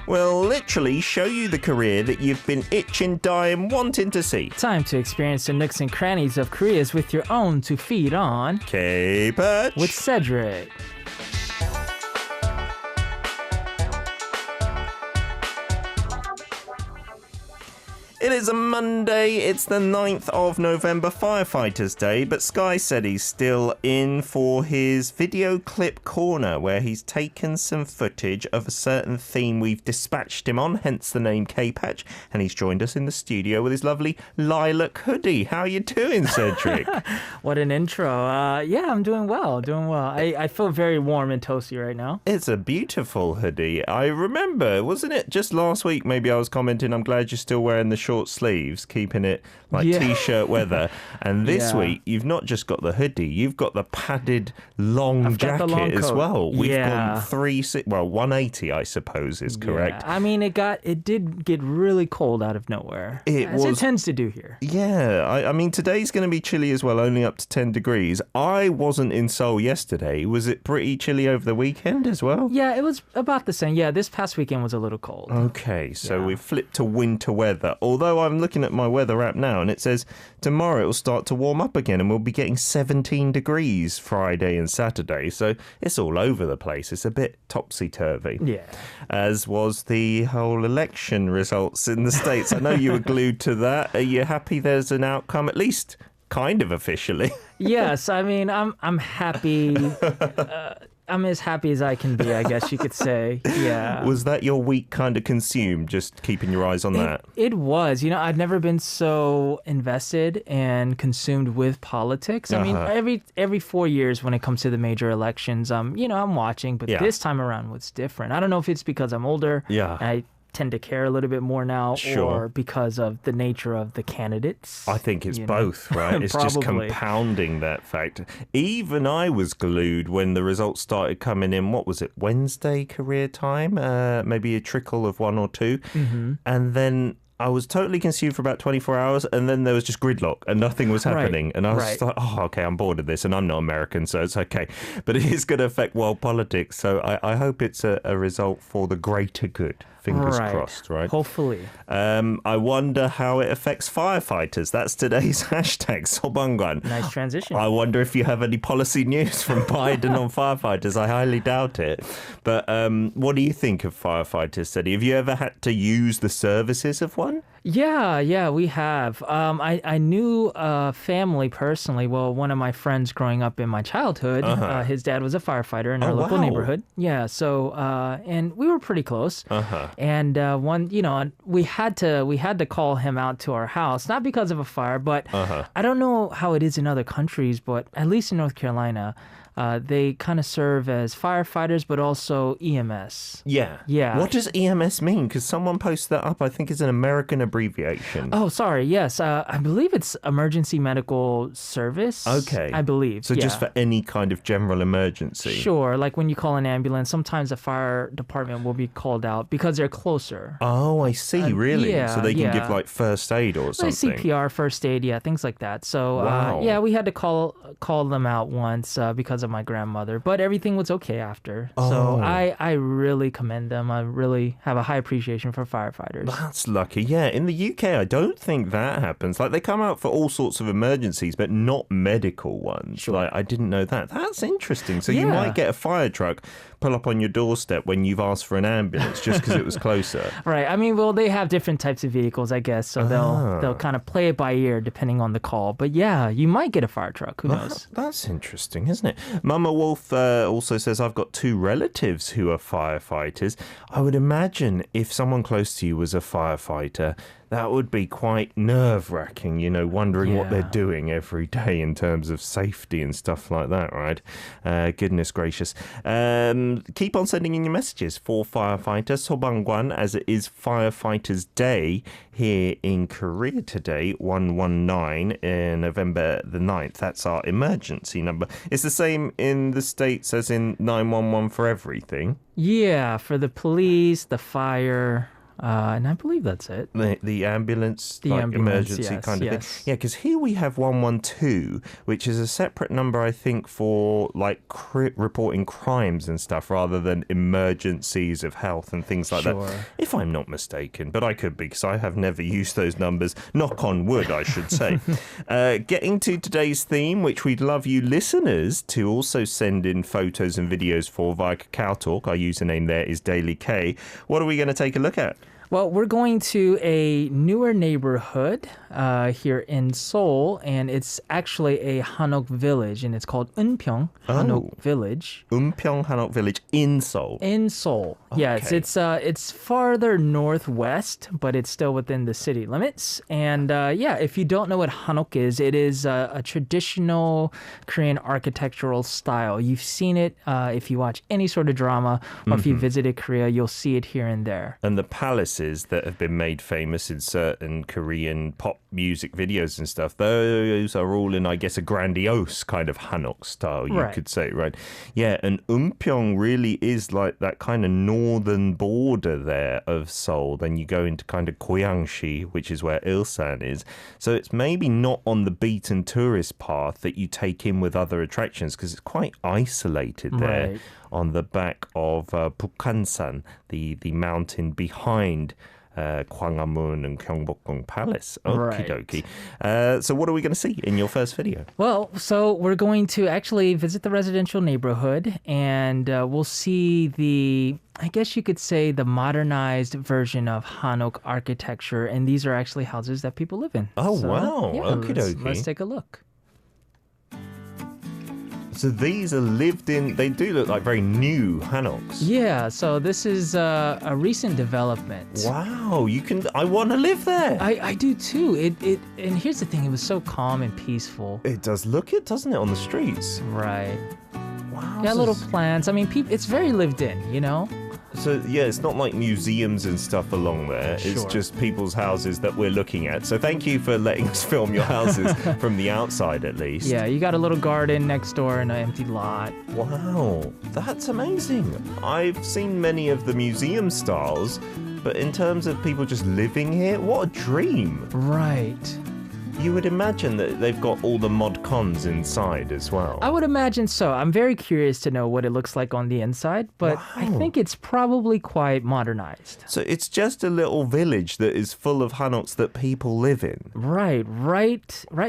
will literally show you the career that you've been itching, dying, wanting to see. Time to experience the nooks and crannies of careers with your own to feed on. K-Patch with Cedric. It is a Monday, it's the 9th of November, Firefighters Day, but Sky said he's still in for his video clip corner, where he's taken some footage of a certain theme we've dispatched him on, hence the name K-Patch, and he's joined us in the studio with his lovely lilac hoodie. How are you doing, Cedric? What an intro. Yeah, I'm doing well. I feel very warm and toasty right now. It's a beautiful hoodie. I remember, wasn't it just last week, maybe I was commenting, I'm glad you're still wearing the short sleeves, keeping it like t-shirt weather. And this week, you've not just got the hoodie, you've got the padded long jacket as well. We've gone 180, I suppose, is correct. I mean, it did get really cold out of nowhere. It tends to do here. Yeah, I mean, today's going to be chilly as well, only up to 10 degrees. I wasn't in Seoul yesterday. Was it pretty chilly over the weekend as well? Yeah, it was about the same. Yeah, this past weekend was a little cold. Okay, so we've flipped to winter weather. Although I'm looking at my weather app now and it says tomorrow it will start to warm up again and we'll be getting 17 degrees Friday and Saturday. So it's all over the place. It's a bit topsy-turvy. Yeah. As was the whole election results in the States. I know you were glued to that. Are you happy there's an outcome, at least kind of officially? Yes, I mean, I'm happy. I'm as happy as I can be, I guess you could say. Yeah. Was that your week kind of consumed, just keeping your eyes on that? It was. You know, I've never been so invested and consumed with politics. I mean, every 4 years when it comes to the major elections, I'm watching, but this time around was different. I don't know if it's because I'm older. Yeah. I tend to care a little bit more now, or because of the nature of the candidates. I think it's both, right? It's just compounding that fact. Even I was glued when the results started coming in. What was it, Wednesday career time? Maybe a trickle of one or two. Mm-hmm. And then I was totally consumed for about 24 hours, and then there was just gridlock and nothing was happening. Right. And I was just like, okay, I'm bored of this, and I'm not American, so it's okay. But it is going to affect world politics, so I hope it's a result for the greater good. Fingers crossed, right? Hopefully. I wonder how it affects firefighters. That's today's hashtag, 소방관. Nice transition. I wonder if you have any policy news from Biden on firefighters. I highly doubt it. But what do you think of firefighters, Cedric? Have you ever had to use the services of one? Yeah, we have. I knew a family personally. Well, one of my friends growing up in my childhood, his dad was a firefighter in our local neighborhood. Yeah, so and we were pretty close. And we had to call him out to our house, not because of a fire, but I don't know how it is in other countries, but at least in North Carolina, they kind of serve as firefighters, but also EMS. Yeah. What does EMS mean? Because someone posted that up. I think it's an American abbreviation. Oh, sorry. Yes. I believe it's Emergency Medical Service. Okay. I believe. So just for any kind of general emergency. Sure. Like when you call an ambulance, sometimes the fire department will be called out because they're closer. Oh, I see. Really? So they can give like first aid or something. Like CPR, first aid, things like that. So we had to call them out once because of my grandmother, but everything was okay after. So I really commend them. I really have a high appreciation for firefighters. That's lucky. Yeah, in the UK, I don't think that happens. Like they come out for all sorts of emergencies, but not medical ones. Sure. Like I didn't know that. That's interesting. So you might get a fire truck pull up on your doorstep when you've asked for an ambulance just because it was closer. Right. I mean, well, they have different types of vehicles, I guess, so they'll kind of play it by ear depending on the call. But yeah, you might get a fire truck. Who knows? That's interesting, isn't it? Mama Wolf also says, I've got 2 relatives who are firefighters. I would imagine if someone close to you was a firefighter, that would be quite nerve-wracking, wondering what they're doing every day in terms of safety and stuff like that, right? Goodness gracious. Keep on sending in your messages for firefighters, 소방관, as it is Firefighters Day here in Korea today, 119, November the 9th. That's our emergency number. It's the same in the States as in 911 for everything. Yeah, for the police, the fire, And I believe that's it. The ambulance, The like ambulance, emergency yes, kind of yes. thing. Yeah, because here we have 112, which is a separate number, I think, for like reporting crimes and stuff rather than emergencies of health and things like Sure. that. If I'm not mistaken, but I could be because I have never used those numbers. Knock on wood, I should say. Getting to today's theme, which we'd love you listeners to also send in photos and videos for via Kakao Talk. Our username there is Daily K. What are we going to take a look at? Well, we're going to a newer neighborhood here in Seoul, and it's actually a Hanok village, and it's called Eunpyeong Hanok Village. Eunpyeong Hanok Village in Seoul. In Seoul, yes, Okay. it's farther northwest, but it's still within the city limits. And if you don't know what Hanok is, it is a traditional Korean architectural style. You've seen it if you watch any sort of drama, or if you visited Korea, you'll see it here and there. And the palaces that have been made famous in certain Korean pop music videos and stuff, those are all in, I guess, a grandiose kind of Hanok style, you Right. could say, right? Yeah, and Eunpyeong really is like that kind of northern border there of Seoul. Then you go into kind of Goyangsi, which is where Ilsan is. So it's maybe not on the beaten tourist path that you take in with other attractions because it's quite isolated there. Right. On the back of Bukhansan, the mountain behind Gwanghwamun and Gyeongbokgung Palace. Okie dokie. So what are we going to see in your first video? Well, so we're going to actually visit the residential neighborhood, and we'll see I guess you could say, the modernized version of Hanok architecture, and these are actually houses that people live in. Oh, wow. Yeah, Okie dokie. let's take a look. So these are lived in, they do look like very new Hanoks. Yeah, so this is a recent development. Wow, I want to live there. I do too. And here's the thing, it was so calm and peaceful. It does look it, doesn't it, on the streets? Right. Wow. Got little plants. I mean, it's very lived in, you know? So, yeah, it's not like museums and stuff along there. It's Sure. just people's houses that we're looking at. So thank you for letting us film your houses from the outside, at least. Yeah, you got a little garden next door and an empty lot. Wow, that's amazing. I've seen many of the museum styles, but in terms of people just living here, what a dream. Right. You would imagine that they've got all the mod cons inside as well. I would imagine so. I'm very curious to know what it looks like on the inside, but I Wow. think it's probably quite modernized. So it's just a little village that is full of Hanoks that people live in. Right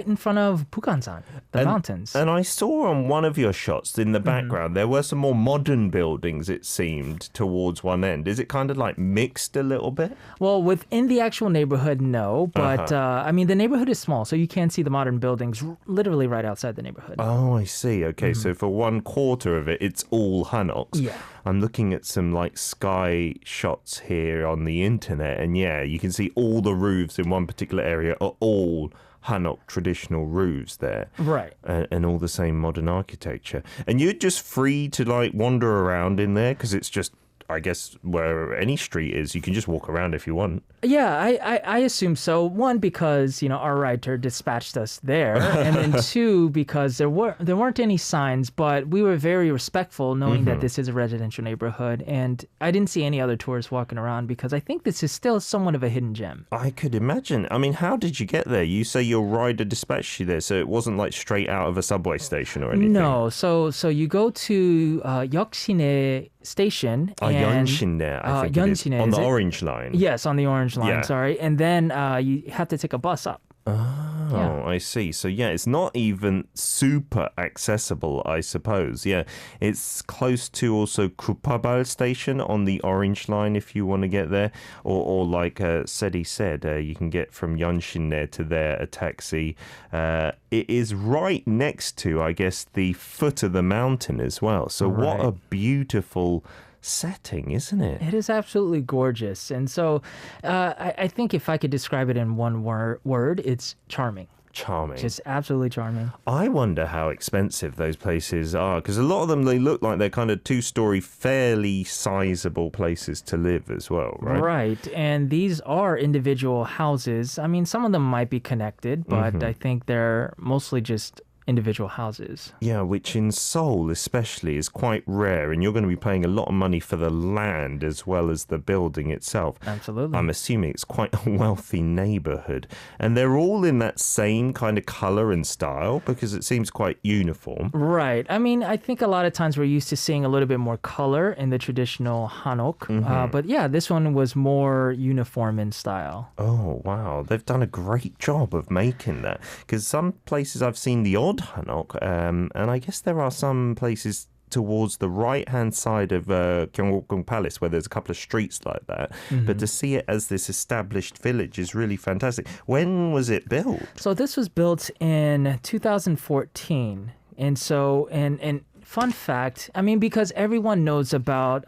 in front of Bukhansan, the mountains. And I saw on one of your shots in the background, there were some more modern buildings, it seemed, towards one end. Is it kind of like mixed a little bit? Well, within the actual neighborhood, no, but I mean, the neighborhood is small, so you can see the modern buildings literally right outside the neighborhood. Oh, I see. Okay, so for 1/4 of it, it's all Hanoks. Yeah. I'm looking at some like sky shots here on the internet, and yeah, you can see all the roofs in one particular area are all Hanok traditional roofs there. Right. And all the same modern architecture. And you're just free to like wander around in there because it's just, I guess, where any street is, you can just walk around if you want. Yeah, I assume so. One, because our writer dispatched us there, and then two, because there weren't any signs, but we were very respectful, knowing that this is a residential neighborhood, and I didn't see any other tourists walking around because I think this is still somewhat of a hidden gem. I could imagine. I mean, how did you get there? You say your rider dispatched you there, so it wasn't like straight out of a subway station or anything. No, so you go to Yeoksinhae station. Yeonsinhae, I think it is. Yeonsinhae, On is the it? Orange Line. Yes, on the Orange Line, Yeah. sorry. And then you have to take a bus up. Oh, Yeah. I see. So, yeah, it's not even super accessible, I suppose. Yeah, it's close to also Kupabal station on the Orange Line if you want to get there. Or like Cedric said, you can get from Yeonsinhae to there a taxi. It is right next to, I guess, the foot of the mountain as well. So what Right. a beautiful setting, isn't it? It is absolutely gorgeous. And so I think if I could describe it in one word, it's charming. Charming. Just absolutely charming. I wonder how expensive those places are, because a lot of them, they look like they're kind of two-story, fairly sizable places to live as well, right? Right. And these are individual houses. I mean, some of them might be connected, but I think they're mostly just individual houses. Yeah, which in Seoul especially is quite rare, and you're going to be paying a lot of money for the land as well as the building itself. Absolutely. I'm assuming it's quite a wealthy neighborhood, and they're all in that same kind of color and style because it seems quite uniform. Right. I mean, I think a lot of times we're used to seeing a little bit more color in the traditional hanok, but yeah, this one was more uniform in style. Oh, wow. They've done a great job of making that because some places I've seen the odd hanok, and I guess there are some places towards the right-hand side of Gyeongbokgung Palace where there's a couple of streets like that. But to see it as this established village is really fantastic. When was it built? So this was built in 2014. And so, and fun fact, I mean, because everyone knows about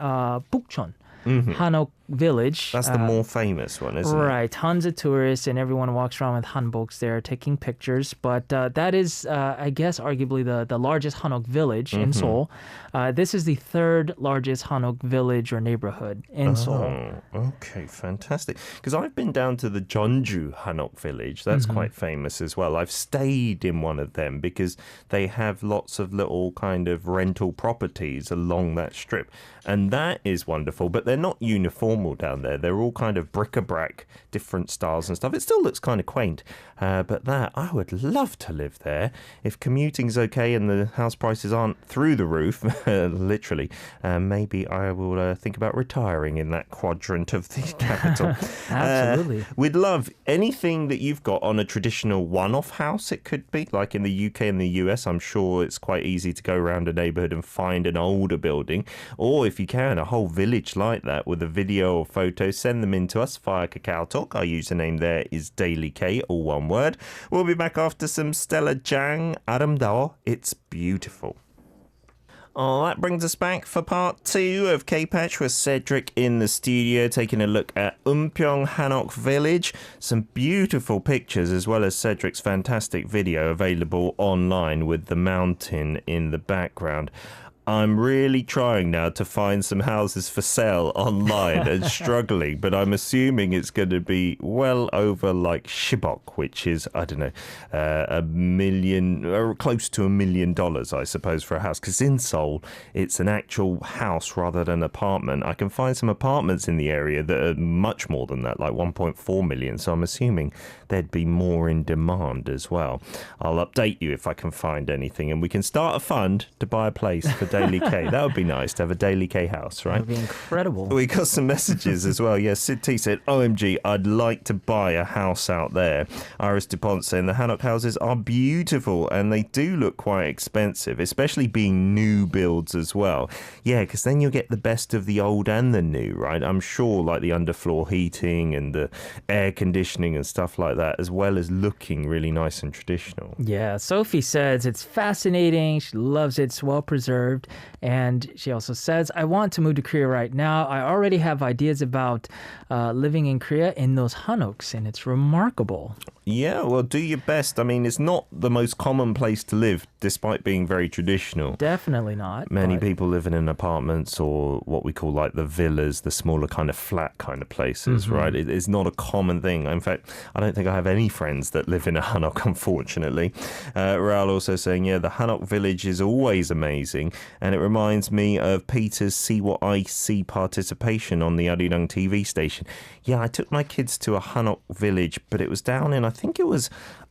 Bukchon, Hanok Village. That's the more famous one, isn't it? Right. Tons of tourists and everyone walks around with hanboks there taking pictures. But that is, I guess, arguably the largest Hanok village in Seoul. This is the third largest Hanok village or neighborhood in Seoul. Okay, fantastic. Because I've been down to the Jeonju Hanok village. That's quite famous as well. I've stayed in one of them because they have lots of little kind of rental properties along that strip. And that is wonderful, but they're not uniform down there. They're all kind of bric-a-brac, different styles and stuff. It still looks kind of quaint, but that, I would love to live there. If commuting's okay and the house prices aren't through the roof, literally, maybe I will think about retiring in that quadrant of the capital. Absolutely. We'd love anything that you've got on a traditional one-off house, it could be. Like in the UK and the US, I'm sure it's quite easy to go around a neighborhood and find an older building. Or if you can, a whole village like that with a video or photo, send them in to us via Kakao Talk. Our username there is Daily K, all one word. We'll be back after some Stella Jang, 아름다워, It's Beautiful. Oh, that brings us back for part 2 of K-Patch with Cedric in the studio, taking a look at Eunpyeong Hanok Village. Some beautiful pictures as well as Cedric's fantastic video available online with the mountain in the background. I'm really trying now to find some houses for sale online and struggling, but I'm assuming it's going to be well over like shibok, which is, I don't know, $1 million, or close to $1 million, I suppose, for a house. Because in Seoul, it's an actual house rather than an apartment. I can find some apartments in the area that are much more than that, like 1.4 million. So I'm assuming there'd be more in demand as well. I'll update you if I can find anything, and we can start a fund to buy a place for Daily K. That would be nice to have a Daily K house, right? That would be incredible. We got some messages as well. Yeah, Sid T said, OMG, I'd like to buy a house out there. Iris DuPont saying the Hanok houses are beautiful and they do look quite expensive, especially being new builds as well. Yeah, because then you'll get the best of the old and the new, right? I'm sure like the underfloor heating and the air conditioning and stuff like that, as well as looking really nice and traditional. Yeah, Sophie says it's fascinating. She loves it. It's well preserved. And she also says, I want to move to Korea right now. I already have ideas about living in Korea in those hanoks, and it's remarkable. Yeah, well, do your best. I mean, it's not the most common place to live, despite being very traditional. Definitely not. Many people living in apartments or what we call like the villas, the smaller kind of flat kind of places, right? It's not a common thing. In fact, I don't think I have any friends that live in a hanok, unfortunately. Raul also saying, yeah, the hanok village is always amazing. And it reminds me of Peter's See What I See participation on the ARIRANG TV station. Yeah, I took my kids to a hanok village, but it was down in, I think it was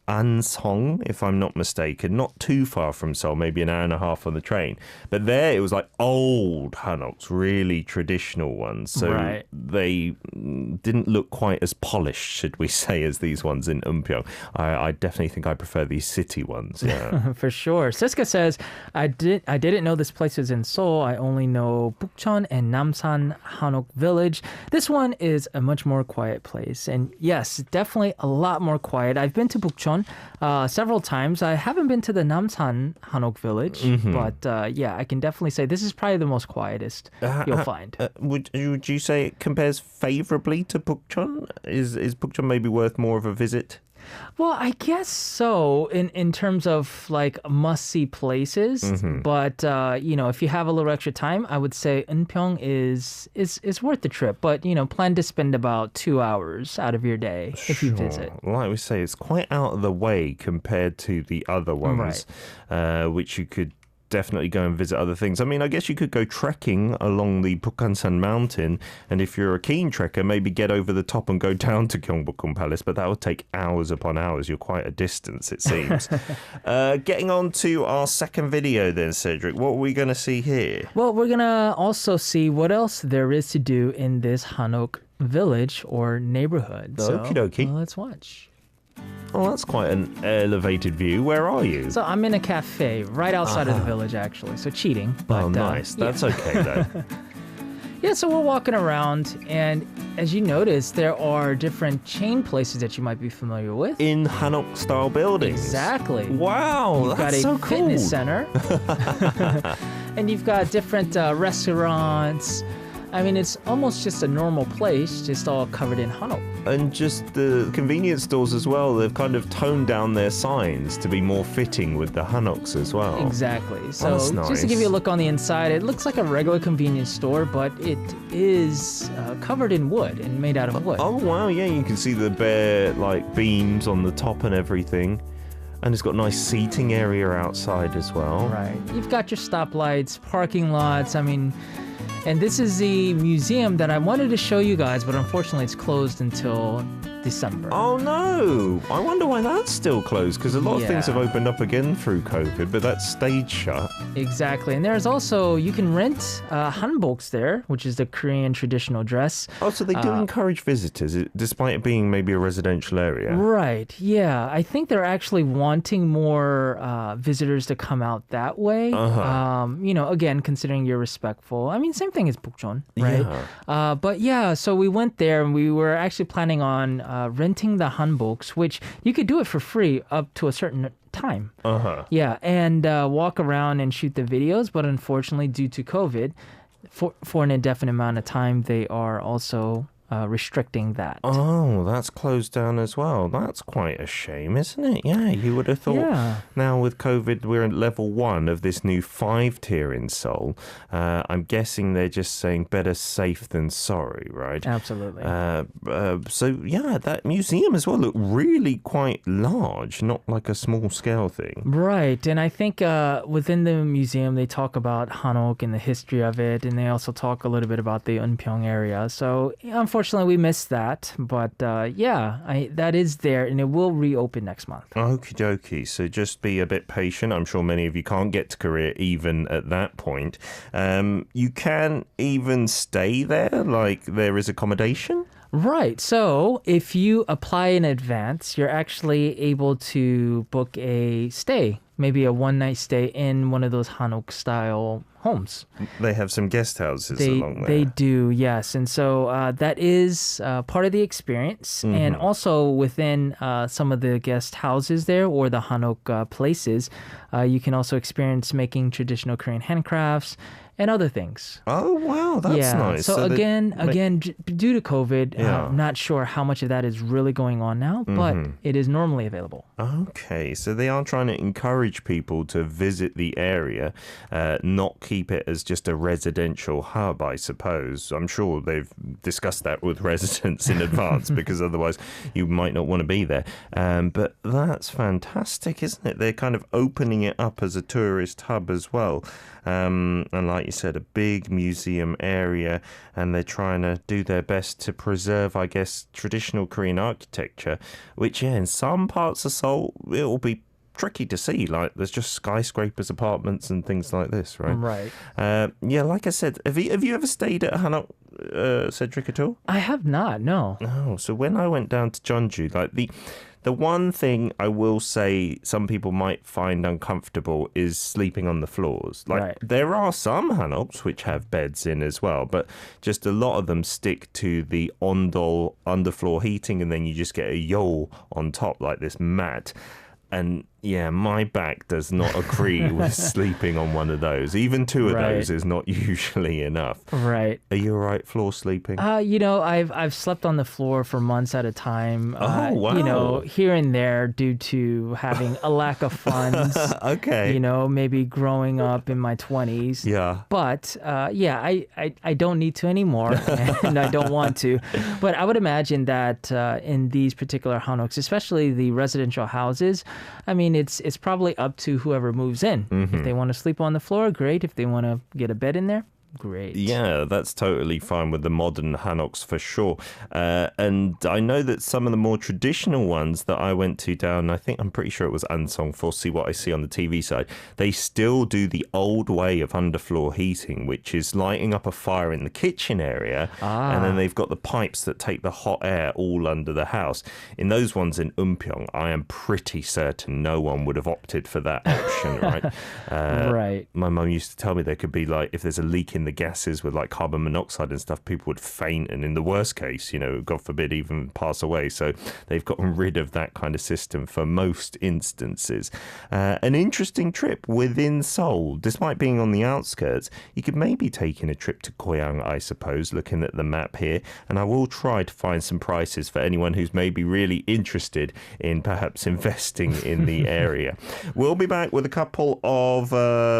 Ansong, if I'm not mistaken, not too far from Seoul, maybe an hour and a half on the train. But there it was like old hanoks, really traditional ones. So they didn't look quite as polished, should we say, as these ones in Eunpyeong. I definitely think I prefer these city ones. Yeah. For sure. Siska says, I didn't know this place is in Seoul. I only know Bukchon and Namsan Hanok Village. This one is a much more quiet place. And yes, definitely a lot more quiet. I've been to Bukchon several times. I haven't been to the Namsan Hanok Village, but yeah, I can definitely say this is probably the most quietest you'll find. Would you say it compares favorably to Bukchon? Is Bukchon maybe worth more of a visit? Well, I guess so in terms of like must-see places. But if you have a little extra time, I would say Eunpyeong is worth the trip. But plan to spend about 2 hours out of your day if you visit. Like we say, it's quite out of the way compared to the other ones, which you could definitely go and visit other things. I mean, I guess you could go trekking along the Bukhansan mountain, and if you're a keen trekker, maybe get over the top and go down to Gyeongbokgung Palace, but that would take hours upon hours. You're quite a distance, it seems. Getting on to our second video then, Cedric, what are we going to see here? Well, we're going to also see what else there is to do in this Hanok village or neighborhood. Okie dokie. Let's watch. Oh, that's quite an elevated view. Where are you? So I'm in a cafe right outside of the village, actually. So cheating. But, nice. That's okay, though. Yeah, so we're walking around, and as you notice, there are different chain places that you might be familiar with. In Hanok-style buildings. Exactly. Wow, You've that's so got a cool. fitness center. And you've got different restaurants. I mean, it's almost just a normal place, just all covered in Hanok. And just the convenience stores as well, they've kind of toned down their signs to be more fitting with the Hanoks as well. Exactly. So that's nice. Just to give you a look on the inside, it looks like a regular convenience store, but it is covered in wood and made out of wood. Oh, wow, yeah, you can see the bare, beams on the top and everything. And it's got a nice seating area outside as well. Right. You've got your stoplights, parking lots, and this is the museum that I wanted to show you guys, but unfortunately it's closed until December. Oh no! I wonder why that's still closed, because a lot of things have opened up again through COVID, but that's stayed shut. Exactly. And there's also, you can rent hanboks there, which is the Korean traditional dress. Oh, so they do encourage visitors, despite it being maybe a residential area. Right, yeah. I think they're actually wanting more visitors to come out that way. Again, considering you're respectful. Same thing as Bukchon, right? Yeah. But yeah, so we went there and we were actually planning on renting the hanboks, which you could do it for free up to a certain time. Yeah, and walk around and shoot the videos, but unfortunately, due to COVID, for an indefinite amount of time, they are also restricting that. Oh, that's closed down as well. That's quite a shame, isn't it? Yeah, you would have thought now with COVID, we're at level 1 of this new 5-tier in Seoul. I'm guessing they're just saying better safe than sorry, right? Absolutely. That museum as well looked really quite large, not like a small scale thing. Right, and I think within the museum, they talk about Hanok and the history of it, and they also talk a little bit about the Eunpyeong area. So, unfortunately, we missed that, but that is there, and it will reopen next month. Okie dokie. So just be a bit patient. I'm sure many of you can't get to Korea even at that point. You can even stay there, like there is accommodation? Right. So if you apply in advance, you're actually able to book a stay, maybe a one-night stay in one of those Hanok-style homes. They have some guest houses along there. They do, yes. And so that is part of the experience. And also within some of the guest houses there or the Hanok places, you can also experience making traditional Korean handcrafts and other things. Oh, wow, that's nice. So again, due to COVID, I'm not sure how much of that is really going on now, but it is normally available. Okay, so they are trying to encourage people to visit the area, not keep it as just a residential hub, I suppose. I'm sure they've discussed that with residents in advance, because otherwise you might not want to be there. But that's fantastic, isn't it? They're kind of opening it up as a tourist hub as well. And like you said, a big museum area, and they're trying to do their best to preserve, I guess, traditional Korean architecture, which, in some parts of Seoul, it'll be tricky to see. Like, there's just skyscrapers, apartments, and things like this, right? Right. Like I said, have you ever stayed at Hanok, Cedric, at all? I have not, no. Oh, so when I went down to Jeonju, like the one thing I will say some people might find uncomfortable is sleeping on the floors. There are some hanoks which have beds in as well, but just a lot of them stick to the ondol, underfloor heating, and then you just get a yol on top, like this mat. And yeah, my back does not agree with sleeping on one of those. Even two of those is not usually enough. Right. Are you all right floor sleeping? I've slept on the floor for months at a time. Oh, wow. Here and there due to having a lack of funds. Okay. Maybe growing up in my 20s. Yeah. But I don't need to anymore, and I don't want to. But I would imagine that in these particular hanoks, especially the residential houses, I mean, it's probably up to whoever moves in. If they want to sleep on the floor, great. If they want to get a bed in there, great. Yeah, that's totally fine with the modern hanoks for sure. And I know that some of the more traditional ones that I went to down, I'm pretty sure it was Ansong for See What I See on the TV side, they still do the old way of underfloor heating, which is lighting up a fire in the kitchen area, and then they've got the pipes that take the hot air all under the house. In those ones in Eunpyeong, I am pretty certain no one would have opted for that option, right? Right. My mum used to tell me there could be if there's a leak in the gases with carbon monoxide and stuff, people would faint, and in the worst case, God forbid, even pass away. So they've gotten rid of that kind of system for most instances. An interesting trip within Seoul, despite being on the outskirts, you could maybe take in a trip to Goyang, I suppose, looking at the map here, and I will try to find some prices for anyone who's maybe really interested in perhaps investing in the area. We'll be back with a couple of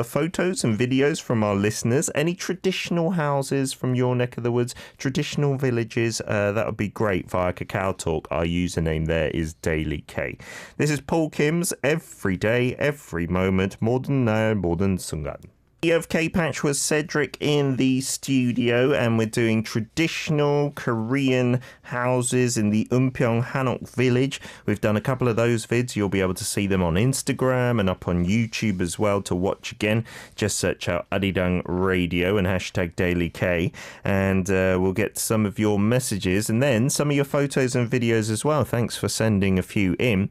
photos and videos from our listeners. Any traditional houses from your neck of the woods, traditional villages, that would be great via Kakao Talk. Our username there is Daily K. This is Paul Kim's Every Day, Every Moment, 모든 날, 모든 순간. Of K-Patch was Cedric in the studio, and we're doing traditional Korean houses in the Eunpyeong Hanok Village. We've done a couple of those vids. You'll be able to see them on Instagram and up on YouTube as well to watch again. Just search out ARIRANG RADIO and hashtag Daily K, and we'll get some of your messages and then some of your photos and videos as well. Thanks for sending a few in.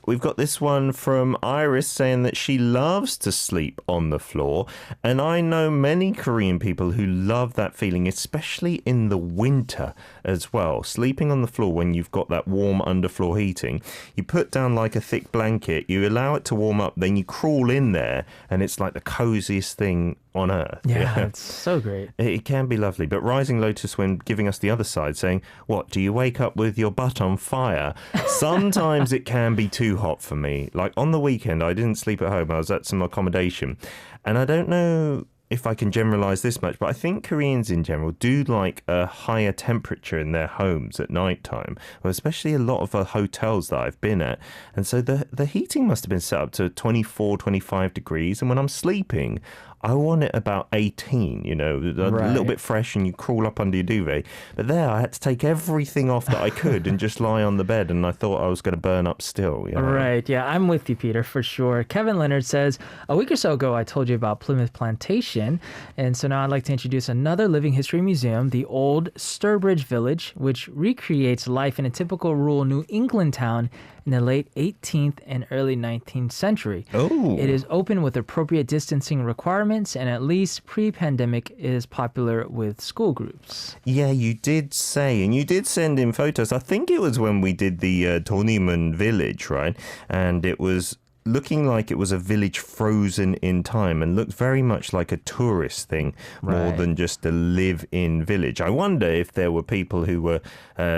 We've got this one from Iris saying that she loves to sleep on the floor, and I know many Korean people who love that feeling, especially in the winter as well. Sleeping on the floor when you've got that warm underfloor heating, you put down a thick blanket, you allow it to warm up, then you crawl in there, and it's like the coziest thing on earth. Yeah, it's so great. It can be lovely. But Rising Lotus, when giving us the other side, saying, what, do you wake up with your butt on fire? Sometimes it can be too hot for me. On the weekend, I didn't sleep at home. I was at some accommodation. And I don't know if I can generalize this much, but I think Koreans in general do like a higher temperature in their homes at night time, well, especially a lot of hotels that I've been at. And so the heating must have been set up to 24, 25 degrees. And when I'm sleeping, I want it about 18, a little bit fresh, and you crawl up under your duvet. But there, I had to take everything off that I could and just lie on the bed, and I thought I was going to burn up still. Right, yeah, I'm with you, Peter, for sure. Kevin Leonard says, a week or so ago, I told you about Plymouth Plantation, and so now I'd like to introduce another living history museum, the Old Sturbridge Village, which recreates life in a typical rural New England town in the late 18th and early 19th century. Oh. It is open with appropriate distancing requirements, and at least pre-pandemic is popular with school groups. Yeah, you did say, and you did send in photos. I think it was when we did the Donimun village, right? And it was looking like it was a village frozen in time and looked very much like a tourist thing more than just a live-in village. I wonder if there were people who were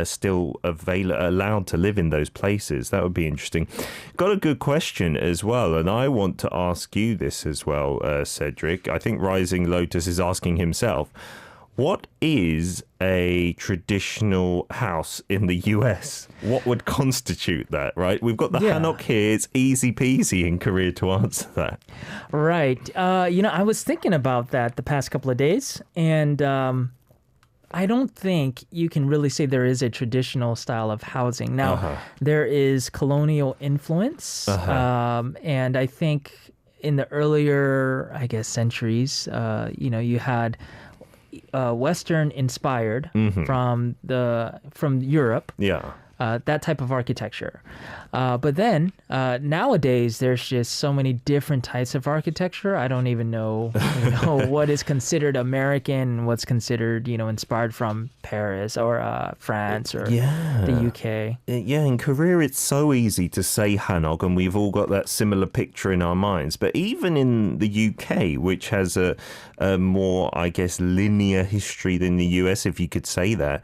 still allowed to live in those places. That would be interesting. Got a good question as well, and I want to ask you this as well, Cedric. I think Rising Lotus is asking himself, what is a traditional house in the US? What would constitute that, right? We've got the Hanok here. It's easy peasy in Korea to answer that. Right. I was thinking about that the past couple of days, and I don't think you can really say there is a traditional style of housing. Now, there is colonial influence, and I think in the earlier, centuries, you had Western inspired from Europe. Yeah. that type of architecture. But then nowadays, there's just so many different types of architecture. I don't even know, what is considered American and what's considered, inspired from Paris or France or the UK. Yeah, in Korea, it's so easy to say Hanok, and we've all got that similar picture in our minds. But even in the UK, which has a more, I guess, linear history than the US, if you could say that,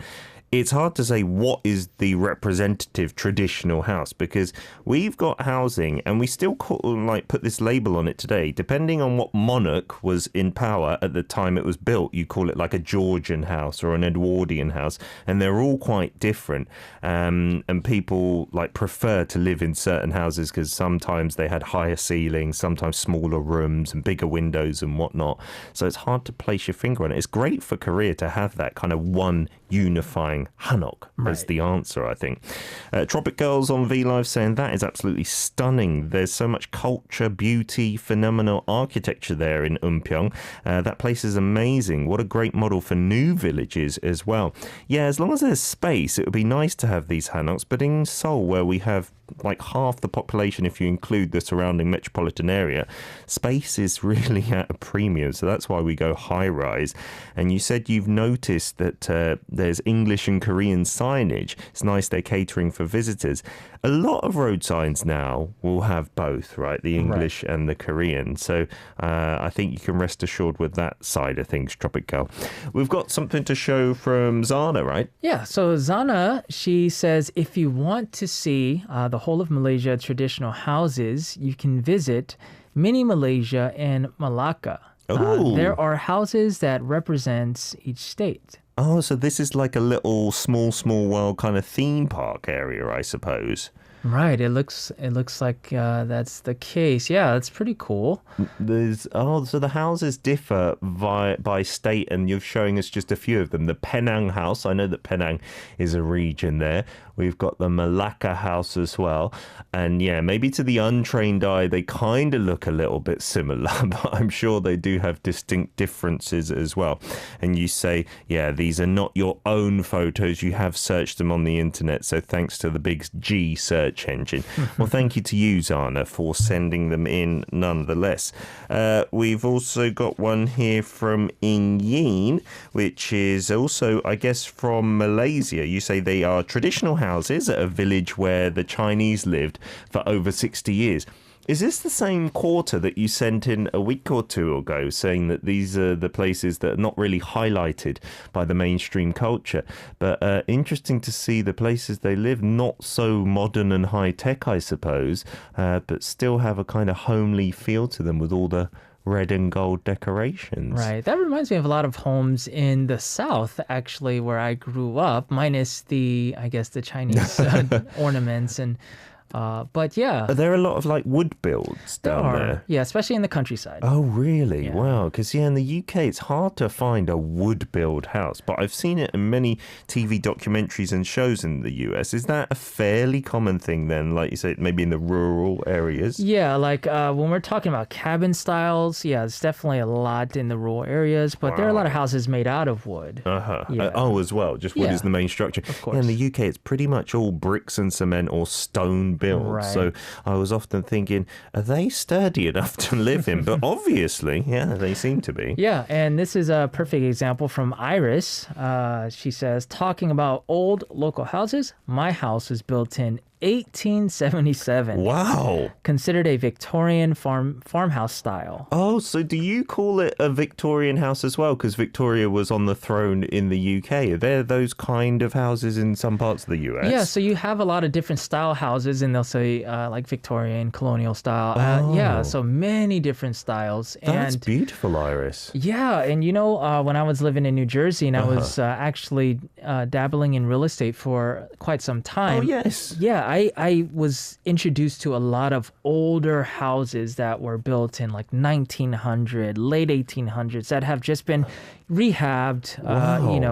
it's hard to say what is the representative traditional house, because we've got housing and we still put this label on it today. Depending on what monarch was in power at the time it was built, you call it like a Georgian house or an Edwardian house, and they're all quite different. And people prefer to live in certain houses because sometimes they had higher ceilings, sometimes smaller rooms and bigger windows and whatnot. So it's hard to place your finger on it. It's great for Korea to have that kind of one unifying Hanok as the answer, I think. Tropic Girls on VLive saying that is absolutely stunning. There's so much culture, beauty, phenomenal architecture there in Eunpyeong. That place is amazing. What a great model for new villages as well. Yeah, as long as there's space, it would be nice to have these Hanoks, but in Seoul, where we have half the population if you include the surrounding metropolitan area, space is really at a premium, so that's why we go high rise. And you said you've noticed that there's English and Korean signage. It's nice they're catering for visitors. A lot of road signs now will have both, right? The English and the Korean. So I think you can rest assured with that side of things, Tropic Girl. We've got something to show from Zana, right? Yeah, so Zana, she says, if you want to see the whole of Malaysia traditional houses, you can visit Mini Malaysia in Malacca. There are houses that represent each state. Oh, so this is like a little small world kind of theme park area, I suppose. Right, it looks like that's the case. Yeah, that's pretty cool. So the houses differ by state, and you're showing us just a few of them. The Penang house, I know that Penang is a region there. We've got the Malacca house as well. And yeah, maybe to the untrained eye, they kind of look a little bit similar, but I'm sure they do have distinct differences as well. And you say, yeah, these are not your own photos. You have searched them on the internet. So thanks to the big G search engine. Well, thank you to you, Zana, for sending them in nonetheless. We've also got one here from Yin, which is also, I guess, from Malaysia. You say they are traditional houses at a village where the Chinese lived for over 60 years. Is this the same quarter that you sent in a week or two ago, saying that these are the places that are not really highlighted by the mainstream culture? But interesting to see the places they live, not so modern and high-tech, I suppose, but still have a kind of homely feel to them with all the red and gold decorations. Right. That reminds me of a lot of homes in the South, actually, where I grew up, minus the Chinese ornaments and but yeah. Are there a lot of wood builds down there? Yeah, especially in the countryside. Oh, really? Yeah. Wow. Because in the UK, it's hard to find a wood build house, but I've seen it in many TV documentaries and shows in the US. Is that a fairly common thing then, like you said, maybe in the rural areas? Yeah, when we're talking about cabin styles, yeah, it's definitely a lot in the rural areas, but there are a lot of houses made out of wood. Yeah. As well. Just wood is the main structure. Of course. Yeah, in the UK, it's pretty much all bricks and cement or stone built. Right. So I was often thinking, are they sturdy enough to live in? But obviously, yeah, they seem to be. Yeah, and this is a perfect example from Iris. She says, talking about old local houses, my house was built in 1877. Wow. Considered a Victorian farmhouse style. Oh, so do you call it a Victorian house as well? Because Victoria was on the throne in the UK. Are there those kind of houses in some parts of the US? Yeah, so you have a lot of different style houses, and they'll say Victorian, colonial style. Yeah, so many different styles. That's beautiful, Iris. Yeah, and when I was living in New Jersey, and I was actually dabbling in real estate for quite some time. Oh, yes. Yeah, I was introduced to a lot of older houses that were built in like 1900, late 1800s that have just been rehabbed,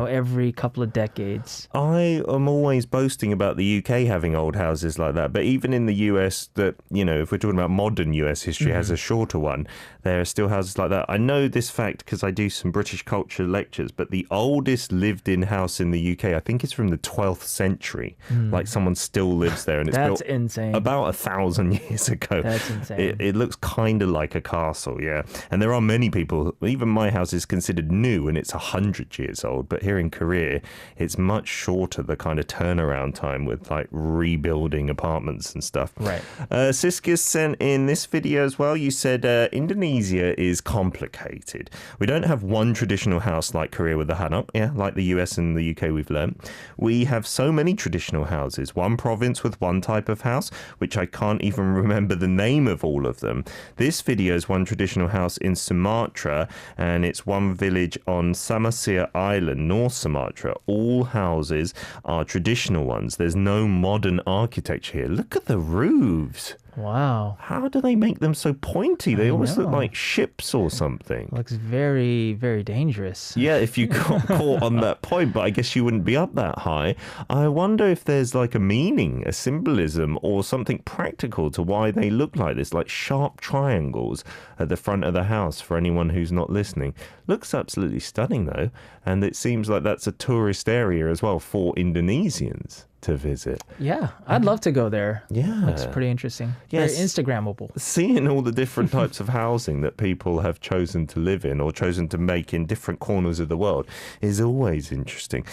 every couple of decades. I am always boasting about the UK having old houses like that, but even in the US, that, if we're talking about modern US history, has a shorter one. There are still houses like that. I know this fact because I do some British culture lectures, but the oldest lived-in house in the UK, I think it's from the 12th century. Like someone still lives there, and it's That's built insane. about 1,000 years ago. That's insane. It looks kind of like a castle, yeah. And there are many people, even my house is considered new and it's 100 years old, but here in Korea, it's much shorter, the kind of turnaround time with like rebuilding apartments and stuff. Right. Siska sent in this video as well. You said Indonesia is complicated. We don't have one traditional house like Korea with the Hanok, like the US and the UK we've learned. We have so many traditional houses, one province with one type of house, which I can't even remember the name of all of them. This video is one traditional house in Sumatra, and it's one village on Samosir Island, North Sumatra. All houses are traditional ones. There's no modern architecture here. Look at the roofs. Wow. How do they make them so pointy? They almost look like ships or something. Looks very, very dangerous. Yeah, if you got caught on that point, but I guess you wouldn't be up that high. I wonder if there's like a meaning, a symbolism, or something practical to why they look like this, like sharp triangles at the front of the house for anyone who's not listening. Looks absolutely stunning though, and it seems like that's a tourist area as well for Indonesians to visit. Yeah, I'd love to go there. Yeah. Looks pretty interesting. Yes. Very Instagrammable. Seeing all the different types of housing that people have chosen to live in or chosen to make in different corners of the world is always interesting.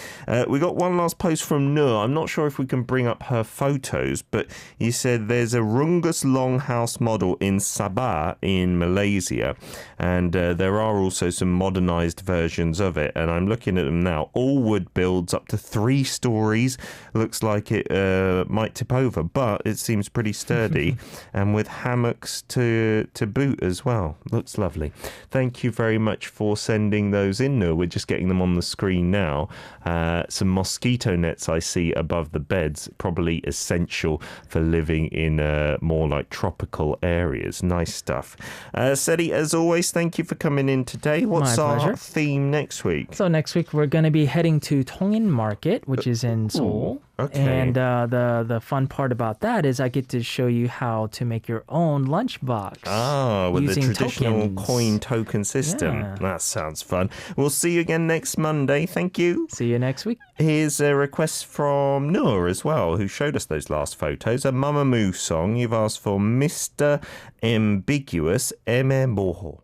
We got one last post from Nur. I'm not sure if we can bring up her photos, but you said there's a Rungus Longhouse model in Sabah in Malaysia, and there are also some modernized versions of it, and I'm looking at them now. All wood builds up to 3 stories. Looks like it might tip over, but it seems pretty sturdy, and with hammocks to boot as well. Looks lovely. Thank you very much for sending those in. No, we're just getting them on the screen now. Some mosquito nets I see above the beds, probably essential for living in more like tropical areas. Nice stuff. Cedric, as always, thank you for coming in today. What's My our pleasure. theme next week? So next week we're going to be heading to Tongin Market, which is in Seoul. Okay. And the fun part about that is I get to show you how to make your own lunchbox. With the using traditional tokens. coin token system. Yeah. That sounds fun. We'll see you again next Monday. Thank you. See you next week. Here's a request from Noor as well, who showed us those last photos. A Mamamoo song. You've asked for Mr. Ambiguous, Eme Boho.